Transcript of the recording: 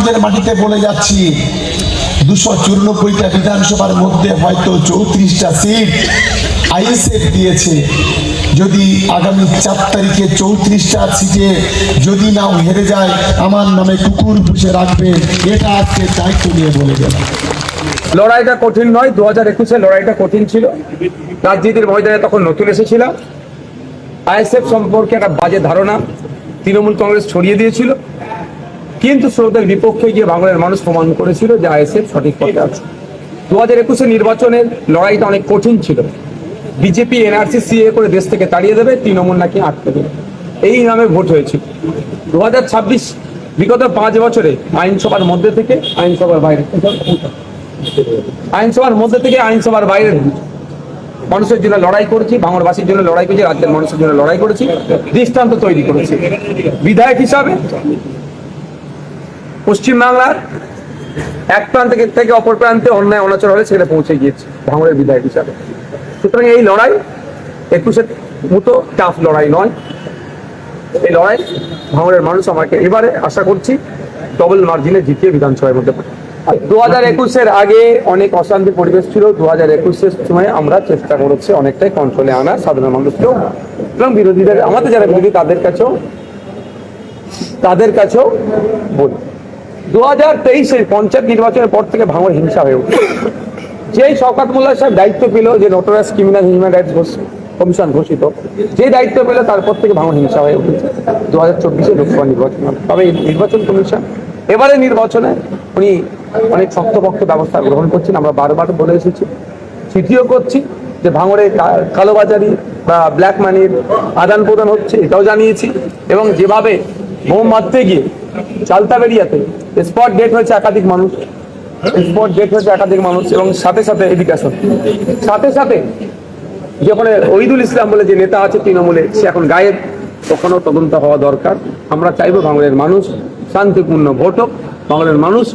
গোপালগঞ্জের মাটিতে বলে যাচ্ছি, 294টা বিধানসভার মধ্যে হয়তো 34টা সিট আইএসএফ দিয়েছে। যদি আগামী 4 তারিখে 34টা সিটে যদি নাও হেরে যায়, আমার নামে কুকুর পুষে রাখবেন, এটা আজকে দায়িত্ব নিয়ে বলে গেলাম। লড়াইটা কঠিন নয়, 2021-এ লড়াইটা কঠিন ছিল। রাজনীতির ময়দানে তখন নতুন এসেছিলাম। আইএসএফ সম্পর্কে একটা বাজে ধারণা তৃণমূল কংগ্রেস ছড়িয়ে দিয়েছিল, কিন্তু স্রোতের বিপক্ষে গিয়ে বাংলার মানুষ প্রমাণ করেছিল যে আইএসএফ সঠিক পথে আছে। 2021-এ নির্বাচনের লড়াইটা অনেক কঠিন ছিল। বিজেপি এনআরসি সিএ করে দেশ থেকে তাড়িয়ে দেবে, তৃণমূল নাকি আটকে দেবে, এই নামে ভোট হয়েছিল। 2026 বিগত 5 বছরে আইনসভার মধ্যে থেকে আইনসভার বাইরে, আইনসভার মধ্যে থেকে আইনসভার বাইরে মানুষের জন্য লড়াই করেছি, ভাঙড়বাসীর জন্য লড়াই করেছি, রাজ্যের মানুষের জন্য লড়াই করেছি, দৃষ্টান্ত তৈরি করেছি। বিধায়ক হিসাবে পশ্চিমবাংলার এক প্রান্ত থেকে অপর প্রান্তে অন্যায় অনাচার হলে সেটা পৌঁছে গিয়েছে ভাঙড়ের বিধায়ক হিসাবে। সুতরাং এই লড়াই 21-এর মতো টাফ লড়াই নয়। এই লড়াই ভাঙড়ের মানুষ আমাকে এবারে আশা করছি ডবল মার্জিনে জিতিয়ে বিধানসভার মধ্যে। 2021-এর আগে অনেক অশান্তির পরিবেশ ছিল। 2021-এর সময় আমরা চেষ্টা করেছি অনেকটাই কন্ট্রোলে আনা, সাধারণ মানুষকেও এবং বিরোধীদের, আমাদের যারা বিরোধী তাদের কাছেও বলি। 2023-এর পঞ্চায়েত নির্বাচনের পর থেকে ভাঙড় হিংসা হয়ে উঠে। যেই শওকত মোল্লা সাহেব দায়িত্ব পেল, যে notorious criminal human rights commission ঘোষিত, যে দায়িত্ব পেল তারপর থেকে ভাঙড় হিংসা হয়ে উঠেছে 2024-এর লোকসভা নির্বাচন। তবে নির্বাচন কমিশন এবারে নির্বাচনে উনি অনেক শক্তপক্ষ ব্যবস্থা গ্রহণ করছেন। আমরা বারবার বলে এসেছি, চিঠিও করছি যে ভাঙড়ে কালোবাজারি বা ব্ল্যাক মানির আদান প্রদান হচ্ছে, এটাও জানিয়েছি। এবং যেভাবে বোম মারতে গিয়ে চালতাবেড়িয়াতে স্পট ডেট হয়েছে একাধিক মানুষ, এবং সাথে সাথে এদিকে আসুন, সাথে যেখানে ওহিদুল ইসলাম বলে যে নেতা আছে তৃণমূলে, সে এখন গায়েব, ওখানেও তদন্ত হওয়া দরকার। আমরা চাইবো ভাঙড়ের মানুষ শান্তিপূর্ণ ভোট হোক, ভাঙড়ের মানুষ